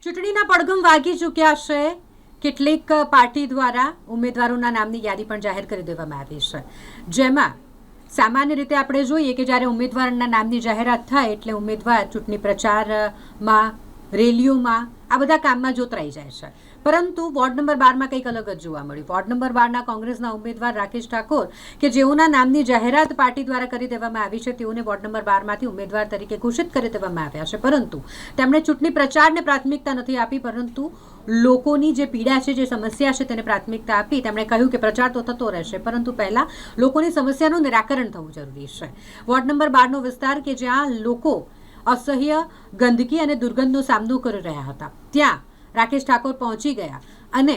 ચૂંટણીના પડઘમ વાગી ચૂક્યા છે। કેટલીક પાર્ટી દ્વારા ઉમેદવારોના નામની યાદી પણ જાહેર કરી દેવામાં આવી છે, જેમાં સામાન્ય રીતે આપણે જોઈએ કે જ્યારે ઉમેદવારના નામની જાહેરાત થાય એટલે ઉમેદવાર ચૂંટણી પ્રચારમાં, રેલીઓમાં, આ બધા કામમાં જોતરાઈ જાય છે। પરંતુ વોર્ડ નંબર 12માં કંઈક અલગ જ જોવા મળ્યું। વોર્ડ નંબર 12ના કોંગ્રેસના ઉમેદવાર રાકેશ ઠાકોર કે જેઓના નામની જાહેરાત પાર્ટી દ્વારા કરી દેવામાં આવી છે, તેઓને વોર્ડ નંબર 12માંથી ઉમેદવાર તરીકે ઘોષિત કરી દેવામાં આવ્યા છે, પરંતુ તેમણે ચૂંટણી પ્રચારને પ્રાથમિકતા નથી આપી, પરંતુ લોકોની જે પીડા છે, જે સમસ્યા છે, તેને પ્રાથમિકતા આપી તેમણે કહ્યું કે પ્રચાર તો થતો રહેશે, પરંતુ પહેલાં લોકોની સમસ્યાનું નિરાકરણ થવું જરૂરી છે। વોર્ડ નંબર 12નો વિસ્તાર કે જ્યાં લોકો અસહ્ય ગંદકી અને દુર્ગંધનો સામનો કરી રહ્યા હતા, ત્યાં રાકેશ ઠાકોર પહોંચી ગયા અને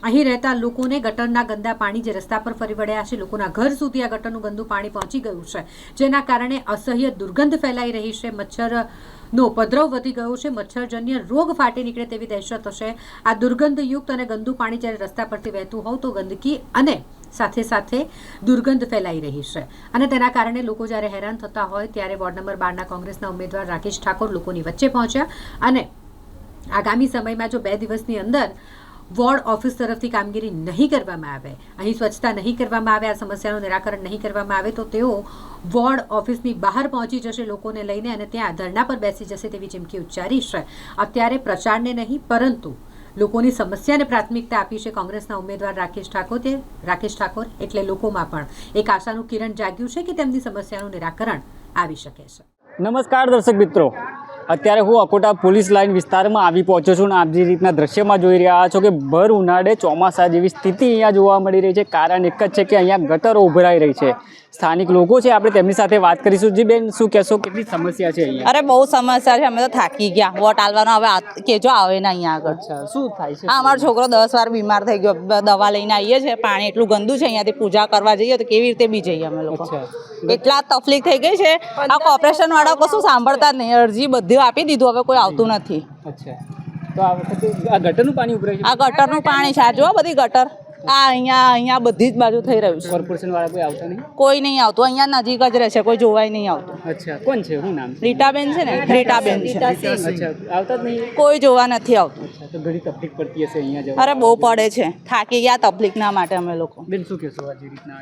અહીં રહેતા લોકોને ગટરના ગંદા પાણી જે રસ્તા પર ફરી વળ્યા છે, લોકોના ઘર સુધી આ ગટરનું ગંદુ પાણી પહોંચી ગયું છે, જેના કારણે અસહ્ય દુર્ગંધ ફેલાઈ રહી છે, મચ્છરનો ઉપદ્રવ વધી ગયો છે, મચ્છરજન્ય રોગ ફાટી નીકળે તેવી દહેશત હશે। આ દુર્ગંધયુક્ત અને ગંદુ પાણી જ્યારે રસ્તા પરથી વહેતું હોય તો ગંદકી અને સાથે સાથે દુર્ગંધ ફેલાઈ રહી છે અને તેના કારણે લોકો જ્યારે હેરાન થતા હોય ત્યારે વોર્ડ નંબર 12ના કોંગ્રેસના ઉમેદવાર રાકેશ ઠાકોર લોકોની વચ્ચે પહોંચ્યા અને આગામી સમયમાં જો 2 દિવસની અંદર વોર્ડ ઓફિસ તરફથી કામગીરી નહીં કરવામાં આવે, અહીં સ્વચ્છતા નહીં કરવામાં આવે, આ સમસ્યાનું નિરાકરણ નહીં કરવામાં આવે તો તેઓ વોર્ડ ઓફિસની બહાર પહોંચી જશે લોકોને લઈને અને ત્યાં ધરણા પર બેસી જશે તેવી ચીમકી ઉચ્ચારી છે। અત્યારે પ્રચારને નહીં પરંતુ લોકોની સમસ્યાને પ્રાથમિકતા આપી છે કોંગ્રેસના ઉમેદવાર રાકેશ ઠાકોર એટલે લોકોમાં પણ એક આશાનું કિરણ જાગ્યું છે કે તેમની સમસ્યાનું નિરાકરણ આવી શકે છે। નમસ્કાર દર્શક મિત્રો, અત્યારે હું અકોટા પોલીસ લાઇન વિસ્તારમાં આવી પહોંચ્યો છું અને આપ જે રીતના દ્રશ્યમાં જોઈ રહ્યા છો કે ભર ઉનાળે ચોમાસા જેવી સ્થિતિ અહીંયા જોવા મળી રહી છે। કારણ એક જ છે કે અહીંયા ગટરો ઉભરાઈ રહી છે। સ્થાનિક લોકો છે, આપણે તેમની સાથે વાત કરીશું। જી બેન, શું કહેશો, કેટલી સમસ્યા છે અહીંયા? અરે બહુ સમસ્યા છે, અમે તો થાકી ગયા વોટ આલવાનો, હવે કેજો આવે ને અહીંયા આગળ। અચ્છા, શું થાય છે? હા, અમારો છોકરો 10 વાર બીમાર થઈ ગયો, દવા લઈને આવીએ છીએ, પાણી એટલું ગંદુ છે, અહીંયાથી પૂજા કરવા જઈએ તો કેવી રીતે બી જઈએ અમે લોકો, એટલા તકલીફ થઈ ગઈ છે। આ કોર્પોરેશન વાળા કશું સાંભળતા જ નહીં, અરજી બધી આપી દીધું, હવે કોઈ આવતું નથી। અચ્છા, તો આ વખતે આ ગટરનું પાણી ઉભરાય છે? આ ગટરનું પાણી છે, આ જો બધી ગટર, આ અહીંયા બધી જ બાજુ થઈ રહ્યું છે। કોર્પોરેશન વાળા કોઈ આવતા નહીં? કોઈ નહીં આવતું, અહીંયા નજીક જ રહેશે, કોઈ જોવાય નહીં આવતું। અચ્છા, કોણ છે, શું નામ? રીટાબેન છે ને, રીટાબેન છે। અચ્છા, આવતા જ નહીં? કોઈ જોવા નથી આવતું। તો ઘણી તકલીફ પડતી હશે અહીંયા જવા? અરે બહુ પડે છે, થાકી ગયા તકલીફના માટે અમે લોકો। બેન, શું કહેશો આ જે રીતના?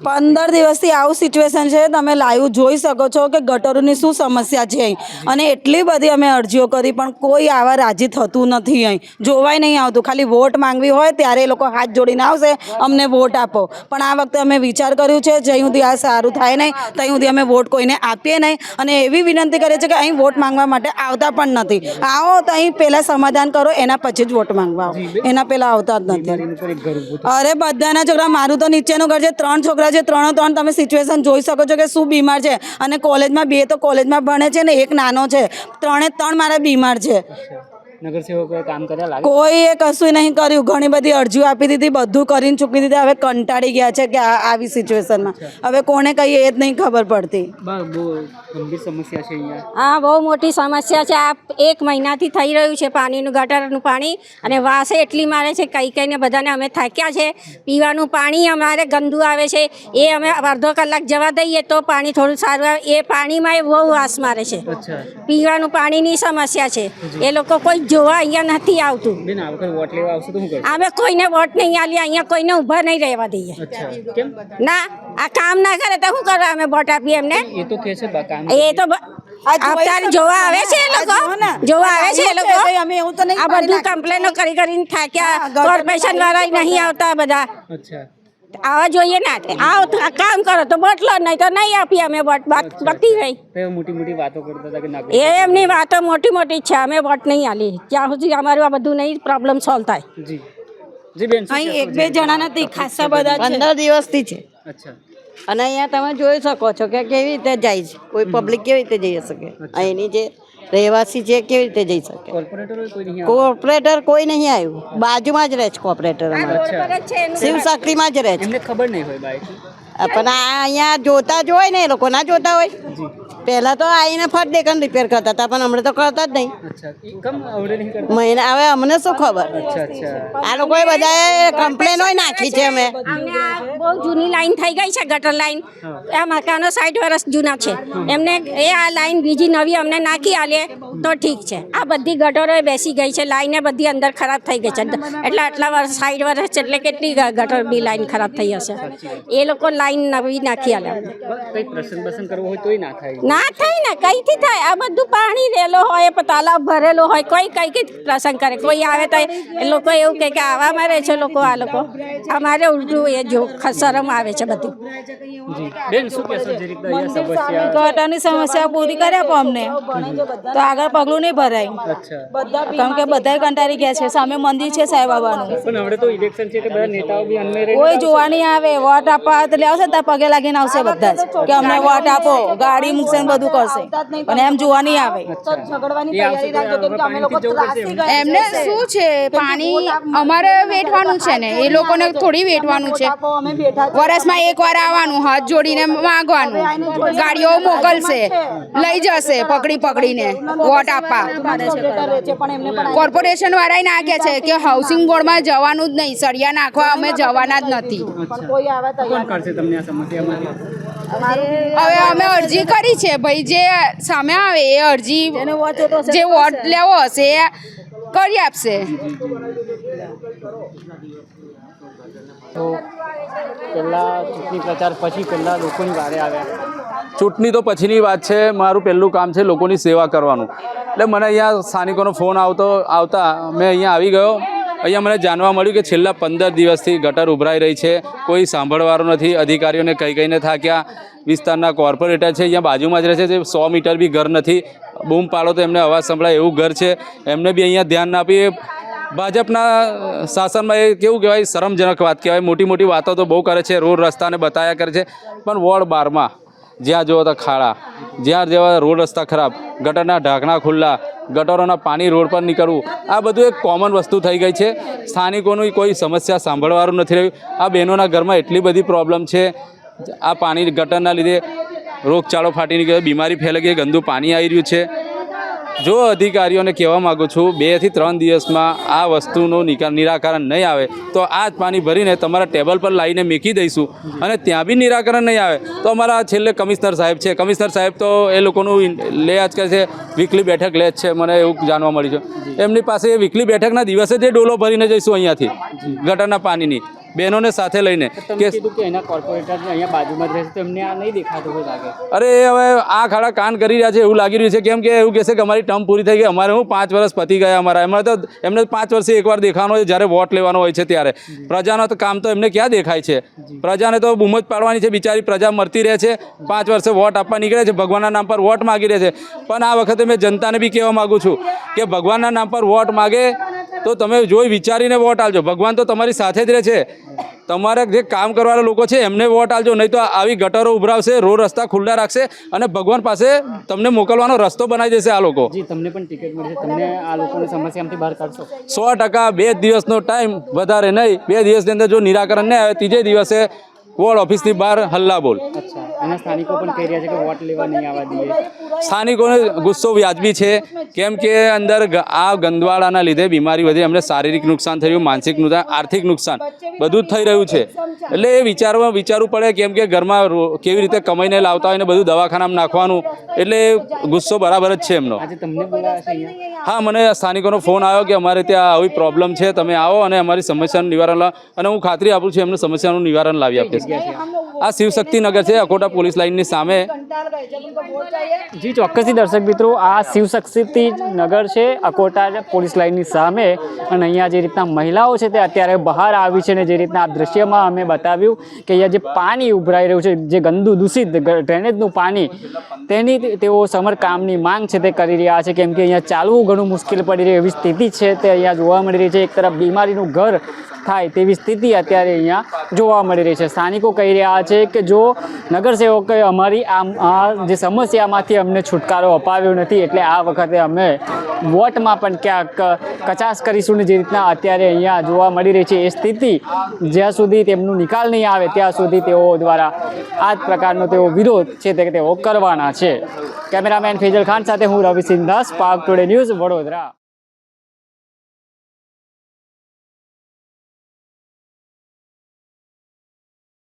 15 દિવસથી આવું સિચ્યુએશન છે, તમે લાઈવ જોઈ શકો છો કે ગટરોની શું સમસ્યા છે અહીં, અને એટલી બધી અમે અરજીઓ કરી પણ કોઈ આવા રાજી થતું નથી, અહીં જોવાય નહીં આવતું। ખાલી વોટ માંગવી હોય ત્યારે એ લોકો હાથ જોડીને આવશે, અમને વોટ આપો, પણ આ વખતે અમે વિચાર કર્યું છે જ્યાં સુધી આ સારું થાય નહીં ત્યાં સુધી અમે વોટ કોઈને આપીએ નહીં, અને એવી વિનંતી કરીએ છીએ કે અહીં વોટ માંગવા માટે આવતા પણ નથી। આવો તો અહીં પહેલાં સમાધાન કરો, એના પછી જ વોટ માંગવા આવો, એના પહેલાં આવતા જ નથી। અરે બધાના છોકરા, મારું તો નીચેનું ઘર છે, 3 છોકરા છે, 3 તમે સિચ્યુએશન જોઈ શકો છો કે શું બીમાર છે, અને કોલેજમાં 2 તો કોલેજમાં ભણે છે ને 1 નાનો છે, 3 મારા બીમાર છે। નગરસેવકોએ કામ કર્યા લાગે? કોઈએ કશું નહીં કર્યું, ઘણી બધી અરજીઓ આપી દીધી, બધું કરીને ચૂકી દીધી, હવે કંટાળી ગયા છે કે આવી સિચ્યુએશનમાં હવે કોને કહીએ એ જ નહીં ખબર પડતી। બહુ ગંભીર સમસ્યા છે અહીંયા? હા, બહુ મોટી સમસ્યા છે। આ 1 મહિનાથી થઈ રહ્યું છે પાણીનું, ગટરનું પાણી, અને વાસે એટલી મારે છે, કહીને બધાને અમે થાક્યા છે। પીવાનું પાણી અમારે ગંદુ આવે છે, એ અમે અડધો કલાક જવા દઈએ તો પાણી થોડું સારું આવે, એ પાણીમાં બહુ વાસ મારે છે। પીવાનું પાણીની સમસ્યા છે, એ લોકો કોઈ જોવા અહીંયા નથી આવતું। બેન, આ વખતે વોટ લેવા આવશો તો શું કરશો? અમે કોઈને વોટ નહીં આલીએ, અહીંયા કોઈને ઊભા નહીં રહેવા દઈએ। અચ્છા, કેમ? ના, આ કામ ના કરે તો શું કરવા અમે વોટ આપીએ એમને? એ તો કહે છે કામ, એ તો અત્યારે જોવા આવે છે, એ લોકો જોવા આવે છે, એ લોકો આ બધું કમ્પ્લેનો કરીને થાક્યા, કોર્પોરેશન વાળા નહીં આવતા બધા। અચ્છા, આવા જોઈએ ને, આવો કામ કરો તો બોટલો, નહીં તો નહીં આપીએ અમે વોટ, બતી રહી। મોટી મોટી વાતો કરતા હતા કે ના, એમની વાતો મોટી મોટી છે, અમે વોટ નહીં આલી ત્યાં સુધી અમારું આ બધું નહીં પ્રોબ્લેમ સોલ્વ થાય। જી જી બેન, અહીં 1-2 જણા નથી, ખાસા બધા છે। 15 દિવસથી છે, અચ્છા, અને અહીંયા તમે જોઈ શકો છો કે કેવી રીતે જાય છે, કોઈ પબ્લિક કેવી રીતે જઈ શકે, અહીંની જે રહેવાસી છે કેવી રીતે જઈ શકે। કોર્પોરેટર કોઈ નહીં આવ્યું, બાજુમાં જ રહે છે કોર્પોરેટર, શિવશક્તિમાં જ રહે છે, એમને ખબર નહીં હોય બાઈક, પણ આ અહીંયા જોતા જ હોય ને, એ લોકો ના જોતા હોય, પહેલા તો આવીને ફટ દેકન રિપેર કરતા હતા પણ હમણાં તો કરતા જ નહીં. અચ્છા કમ આવડે નહીં કરતા. મહિના હવે અમને શું ખબર. અચ્છા આ લોકોએ બધાએ કમ્પ્લેનો નાખી છે અમે. અમને આ બહુ જૂની લાઈન થઈ ગઈ છે ગટર લાઈન. આ મકાનો 60 વર્ષ જૂના છે. એમને આ લાઈન બીજી નવી અમને નાખી આલે તો ઠીક છે. આ બધી ગટરો બેસી ગઈ છે, લાઈને બધી અંદર ખરાબ થઈ ગઈ છે. એટલે આટલા વર્ષ 60 વર્ષ એટલે કેટલી ગટર બી લાઈન ખરાબ થઈ હશે. એ લોકો લાઈન નવી નાખી આલે. કઈ પ્રસંગ કરવો હોય તોય ના થાય. ના થાય ને, કઈથી થાય? આ બધું પાણી રેલો હોય, તાલાબ ભરેલો હોય, કોઈ કઈ પ્રસંગ કરે. કોઈ આવે તો એ લોકો એવું કહે કે આવા મારે છે લોકો. આ લોકો અમારે ઉલટું એ જો શરમ આવે છે બધી. જી બેન શું કહેશો જે રીતના અહીંયા સમસ્યા. ગટરની સમસ્યા પૂરી કરી આપો અમને તો આગળ પગલું નહીં ભરાય. અચ્છા કારણ કે બધા કંટાળી ગયા છે. સામે મંદિર છે સાંઈબાબાનું. પણ હવે તો ઇલેક્શન છે એટલે બધા નેતાઓ બી અનમે રહે. કોઈ જોવા નહીં આવે. વોટ આપવા એટલે આવશે ને ત્યાં પગે લાગીને આવશે બધા જ કે અમને વોટ આપો, ગાડી મૂકશે ને બધું કરશે. પણ એમ જોવા નહીં આવે. એમને શું છે, પાણી અમારે વેઠવાનું છે ને, એ લોકોને થોડી વેઠવાનું છે. વર્ષમાં એકવાર આવવાનું, હાથ જોડીને માંગવાનું, ગાડીઓ મોકલશે, લઈ જશે પકડીને વોટ આપવા. કોર્પોરેશન વાળાએ નાખે છે કે હાઉસિંગ બોર્ડમાં જવાનું જ નહીં, સળિયા નાખવા અમે જવાના જ નથી. કોણ કરશે તમને આ સમસ્યામાંથી? હવે અમે અરજી કરી છે ભાઈ, જે સામે આવે એ અરજી જે વોટ લેવો હશે એ કરી આપશે. તો પહેલા ચૂંટણી પ્રચાર પછી પહેલા લોકોની વારે આવ્યા. ચૂંટણી તો પછીની વાત છે. મારું પહેલું કામ છે લોકોની સેવા કરવાનું. એટલે મને અહીંયા સ્થાનિકોનો ફોન આવતા મેં અહીંયા આવી ગયો. અહીંયા મને જાણવા મળ્યું કે છેલ્લા 15 દિવસથી ગટર ઉભરાઈ રહી છે, કોઈ સાંભળવાનું નથી. અધિકારીઓને કહીને થાક્યા. વિસ્તારના કોર્પોરેટર છે અહીંયા બાજુમાં જ રહે છે, 100 મીટર બી ઘર નથી. બૂમ પાડો તો એમને અવાજ સંભળાય એવું ઘર છે. એમને બી અહીંયા ધ્યાન ના આપી. ભાજપના શાસનમાં એ કેવું કહેવાય, શરમજનક વાત કહેવાય. મોટી મોટી વાતો તો બહુ કરે છે, રોડ રસ્તાને બતાવ્યા કરે છે, પણ વોર્ડ 12માં જ્યાં જોવો તો ખાડા, જ્યાં જેવા રોડ રસ્તા ખરાબ, ગટરના ઢાંકણા ખુલ્લા, ગટરોના પાણી રોડ પર નીકળવું, આ બધું એક કોમન વસ્તુ થઈ ગઈ છે. સ્થાનિકોની કોઈ સમસ્યા સાંભળવાનું નથી રહ્યું. આ બહેનોના ઘરમાં એટલી બધી પ્રોબ્લેમ છે. આ પાણી ગટરના લીધે રોગચાળો ફાટી નીકળ્યો, બીમારી ફેલાઈ ગઈ, ગંદુ પાણી આવી રહ્યું છે. જો અધિકારીઓને કહેવા માગું છું 2 થી 3 દિવસમાં આ વસ્તુનું નિરાકરણ નહીં આવે તો આ જ પાણી ભરીને તમારા ટેબલ પર લાવીને મૂકી દઈશું. અને ત્યાં બી નિરાકરણ નહીં આવે તો અમારા છેલ્લે કમિશનર સાહેબ છે. કમિશનર સાહેબ તો એ લોકોનું લે જ કરે છે, વીકલી બેઠક લે જ છે. મને એવું જાણવા મળ્યું છે. એમની પાસે વીકલી બેઠકના દિવસે જે ડોલો ભરીને જઈશું અહીંયાથી ગટરના પાણીની બહેનોને સાથે લઈને. કે એના કોર્પોરેટર અહીંયા બાજુમાં જ રહે છે તો એમને આ નહીં દેખાતું હોય લાગે. અરે હવે આ ખાડા કાન કરી રહ્યા છે એવું લાગી રહ્યું છે. કેમ કે એવું કહેશે કે અમારી ટર્મ પૂરી થઈ ગઈ, અમારે હું 5 વર્ષ પતી ગયા અમારા. એમાં તો એમને 5 વર્ષે એકવાર દેખાવાનો હોય જ્યારે વોટ લેવાનો હોય છે ત્યારે. પ્રજાનો તો કામ તો એમને ક્યાં દેખાય છે? પ્રજાને તો બૂમ જ પાડવાની છે. બિચારી પ્રજા મરતી રહે છે. 5 વર્ષે વોટ આપવા નીકળે છે, ભગવાનના નામ પર વોટ માગી રહે છે. પણ આ વખતે મેં જનતાને બી કહેવા માગું છું કે ભગવાનના નામ પર વોટ માગે તો તમે જોઈ વિચારીને વોટ આલજો. ભગવાન તો તમારી સાથે જ રહે છે. તમારે જે કામ કરવાના લોકો છે એમને વોટ આલજો, નહીં તો આવી ગટરો ઉભરાવશે, રોડ રસ્તા ખુલ્લા રાખશે અને ભગવાન પાસે તમને મોકલવાનો રસ્તો બનાવી દેશે આ લોકો. જી તમને પણ ટિકિટ મળશે, તમને આ લોકોની સમસ્યામાંથી બહાર કાઢશો 100%. 2 દિવસનો ટાઈમ, વધારે નહીં. 2 દિવસની અંદર જો નિરાકરણ નહીં આવે, ત્રીજે દિવસે વોર્ડ ઓફિસની બહાર હલ્લા બોલ. અચ્છા અને સ્થાનિકો પણ કહી રહ્યા છે કે વોટ લેવા નહીં આવવા દઈએ. સ્થાનિકોને ગુસ્સો વ્યાજબી છે. કેમ કે અંદર આ ગંદવાડાના લીધે બીમારી વધી, એમને શારીરિક નુકસાન થયું, માનસિક નુકસાન, આર્થિક નુકસાન બધું જ થઈ રહ્યું છે. એટલે એ વિચારવું પડે. કેમ કે ઘરમાં કેવી રીતે કમાઈને લાવતા હોય ને બધું દવાખાનામાં નાખવાનું. એટલે ગુસ્સો બરાબર જ છે એમનો. આજે તમને બોલાવ્યા છે અહીંયા? હા, મને સ્થાનિકોનો ફોન આવ્યો કે અમારે ત્યાં આવી પ્રોબ્લેમ છે, તમે આવો અને અમારી સમસ્યાનું નિવારણ લાવો. અને હું ખાતરી આપું છું એમને સમસ્યાનું નિવારણ લાવી આપીશ. આ શિવશક્તિનગર છે, અકોટા પોલીસ લાઇનની સામે. જી ચોક્કસથી દર્શક મિત્રો, આ શિવશક્તિ નગર છે, અકોટા પોલીસ લાઇનની સામે. અને અહીંયા જે રીતના મહિલાઓ છે તે અત્યારે બહાર આવી છે. અને જે રીતના આ દ્રશ્યમાં અમે બતાવ્યું કે અહીંયા જે પાણી ઉભરાઈ રહ્યું છે, જે ગંદુ દૂષિત ડ્રેનેજનું પાણી, તેની તેઓ સમરકામની માંગ છે તે કરી રહ્યા છે. કેમ કે અહીંયા ચાલવું ઘણું મુશ્કેલ પડી રહ્યું એવી સ્થિતિ છે તે અહીંયા જોવા મળી રહી છે. એક તરફ બીમારીનું ઘર થાય તેવી સ્થિતિ અત્યારે અહીંયા જોવા મળી રહી છે. સ્થાનિકો કહી રહ્યા છે કે જો નગરસેવકોએ અમારી આ જે સમસ્યામાંથી અમને છુટકારો અપાવ્યો નથી એટલે આ વખતે અમે વોટમાં પણ ક્યાંક કચાશ કરીશું ને જે રીતના અત્યારે અહીંયા જોવા મળી રહી છે એ સ્થિતિ જ્યાં સુધી તેમનું નિકાલ નહીં આવે ત્યાં સુધી તેઓ દ્વારા આ જ પ્રકારનો તેઓ વિરોધ છે તે તેઓ કરવાના છે. કેમેરામેન ફેજલ ખાન સાથે હું Ravi Sindha, Spark Today News, Vadodara.